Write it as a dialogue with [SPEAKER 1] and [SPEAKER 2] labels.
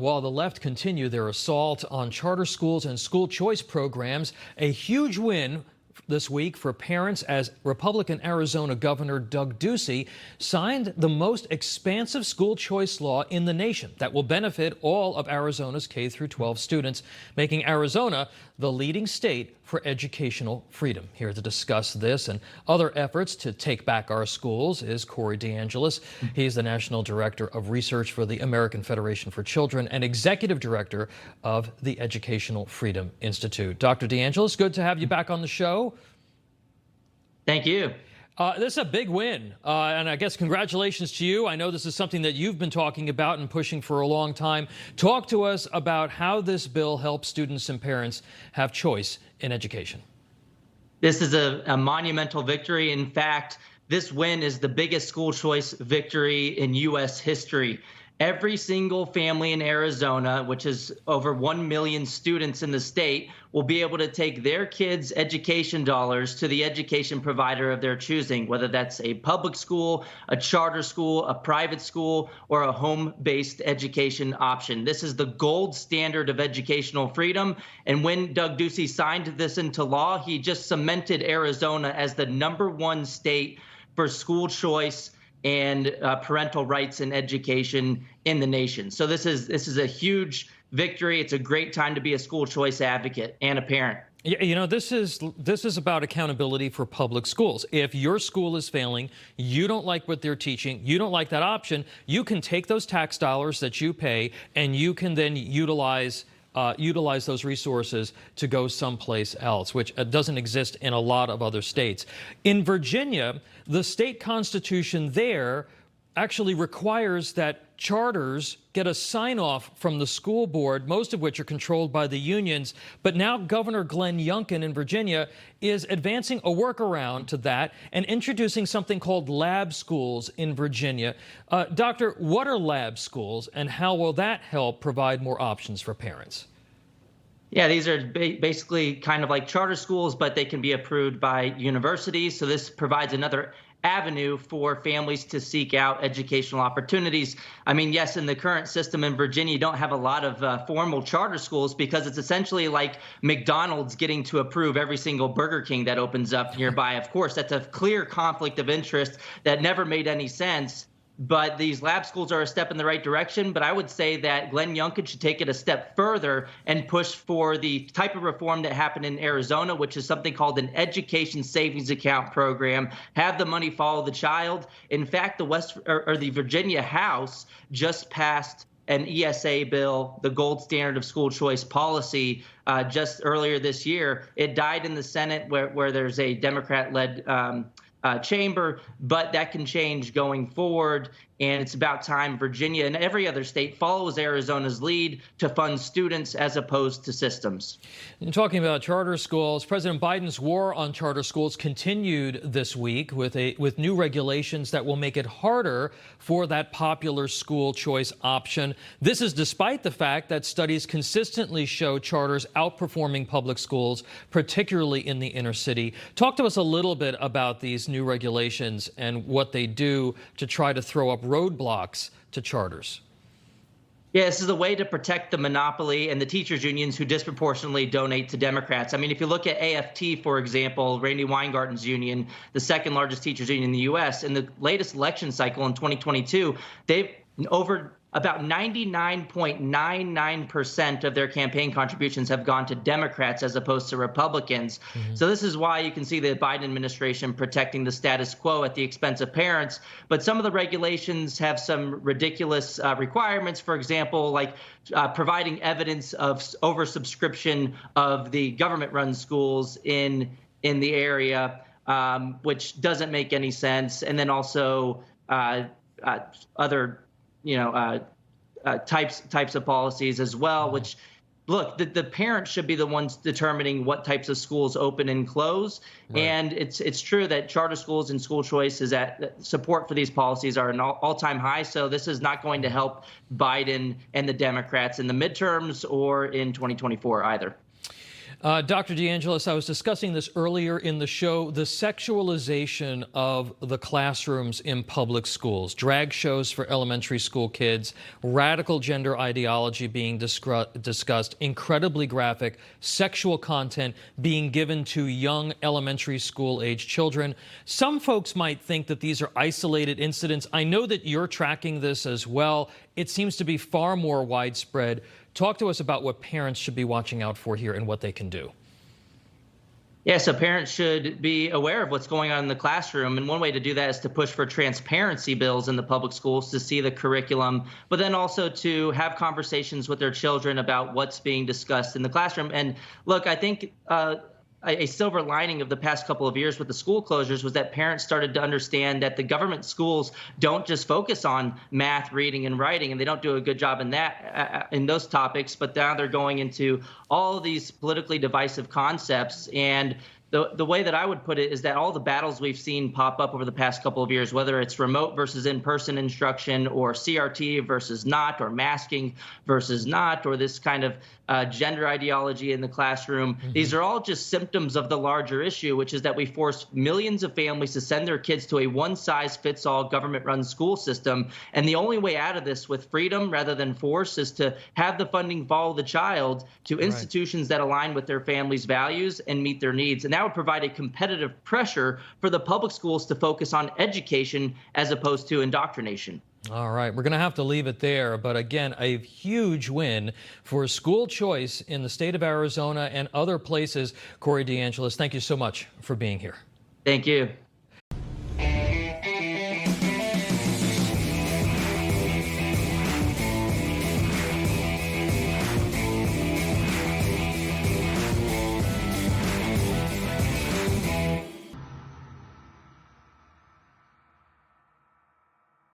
[SPEAKER 1] while the left continue their assault on charter schools and school choice programs. A huge win this week for parents as Republican Arizona Governor Doug Ducey signed the most expansive school choice law in the nation that will benefit all of Arizona's K-12 students, making Arizona the leading state for educational freedom. Here to discuss this and other efforts to take back our schools is Corey DeAngelis. He's the National Director of Research for the American Federation for Children and Executive Director of the Educational Freedom Institute. Dr. DeAngelis, good to have you back on the show.
[SPEAKER 2] Thank you.
[SPEAKER 1] This is a big win, and I guess congratulations to you. I know this is something that you've been talking about and pushing for a long time. Talk to us about how this bill helps students and parents have choice in education.
[SPEAKER 2] This is a monumental victory. In fact, this win is the biggest school choice victory in U.S. history. Every single family in Arizona, which is over 1 million students in the state, will be able to take their kids' education dollars to the education provider of their choosing, whether that's a public school, a charter school, a private school, or a home-based education option. This is the gold standard of educational freedom. And when Doug Ducey signed this into law, he just cemented Arizona as the #1 state for school choice and parental rights in education in the nation. So this is a huge victory. It's a great time to be a school choice advocate and a parent.
[SPEAKER 1] You know, this is about accountability for public schools. If your school is failing, you don't like what they're teaching, you don't like that option, you can take those tax dollars that you pay and you can then utilize those resources to go someplace else, which doesn't exist in a lot of other states. In Virginia, the state constitution there actually requires that charters get a sign-off from the school board, most of which are controlled by the unions. But now Governor Glenn Youngkin in Virginia is advancing a workaround to that and introducing something called lab schools in Virginia. Doctor, what are lab schools and how will that help provide more options for parents?
[SPEAKER 2] Yeah, these are basically kind of like charter schools, but they can be approved by universities. So this provides another avenue for families to seek out educational opportunities. I mean, yes, in the current system in Virginia, you don't have a lot of formal charter schools because it's essentially like McDonald's getting to approve every single Burger King that opens up nearby. Of course, that's a clear conflict of interest that never made any sense. But these lab schools are a step in the right direction. But I would say that Glenn Youngkin should take it a step further and push for the type of reform that happened in Arizona, which is something called an education savings account program. Have the money follow the child. In fact, the Virginia House just passed an ESA bill, the gold standard of school choice policy, just earlier this year. It died in the Senate where there's a Democrat-led chamber, but that can change going forward. And it's about time Virginia and every other state follows Arizona's lead to fund students as opposed to systems.
[SPEAKER 1] And talking about charter schools, President Biden's war on charter schools continued this week with new regulations that will make it harder for that popular school choice option. This is despite the fact that studies consistently show charters outperforming public schools, particularly in the inner city. Talk to us a little bit about these new regulations and what they do to try to throw up roadblocks to charters.
[SPEAKER 2] Yeah, this is a way to protect the monopoly and the teachers' unions who disproportionately donate to Democrats. I mean, if you look at AFT, for example, Randy Weingarten's union, the second largest teachers' union in the U.S., in the latest election cycle in 2022, they've over about 99.99% of their campaign contributions have gone to Democrats as opposed to Republicans. So this is why you can see the Biden administration protecting the status quo at the expense of parents. But some of the regulations have some ridiculous requirements, for example, like providing evidence of oversubscription of the government-run schools in the area, which doesn't make any sense. And then also other types of policies as well, which, look, the parents should be the ones determining what types of schools open and close. Right. And it's true that charter schools and school choice is at support for these policies are an all-time high. So this is not going to help Biden and the Democrats in the midterms or in 2024 either.
[SPEAKER 1] Dr. DeAngelis, I was discussing this earlier in the show, the sexualization of the classrooms in public schools, drag shows for elementary school kids, radical gender ideology being discussed, incredibly graphic, sexual content being given to young elementary school age children. Some folks might think that these are isolated incidents. I know that you're tracking this as well. It seems to be far more widespread. Talk to us about what parents should be watching out for here and what they can do.
[SPEAKER 2] Yeah, so parents should be aware of what's going on in the classroom. And one way to do that is to push for transparency bills in the public schools to see the curriculum, but then also to have conversations with their children about what's being discussed in the classroom. And look, I think a silver lining of the past couple of years with the school closures was that parents started to understand that the government schools don't just focus on math, reading, and writing, and they don't do a good job in that in those topics, but now they're going into all of these politically divisive concepts. And the way that I would put it is that all the battles we've seen pop up over the past couple of years, whether it's remote versus in-person instruction, or CRT versus not, or masking versus not, or this kind of gender ideology in the classroom, these are all just symptoms of the larger issue, which is that we force millions of families to send their kids to a one-size-fits-all government-run school system. And the only way out of this with freedom rather than force is to have the funding follow the child to institutions that align with their family's values and meet their needs. And that would provide a competitive pressure for the public schools to focus on education as opposed to indoctrination.
[SPEAKER 1] All right, we're going to have to leave it there. But again, a huge win for school choice in the state of Arizona and other places. Corey DeAngelis, thank you so much for being here.
[SPEAKER 2] Thank you.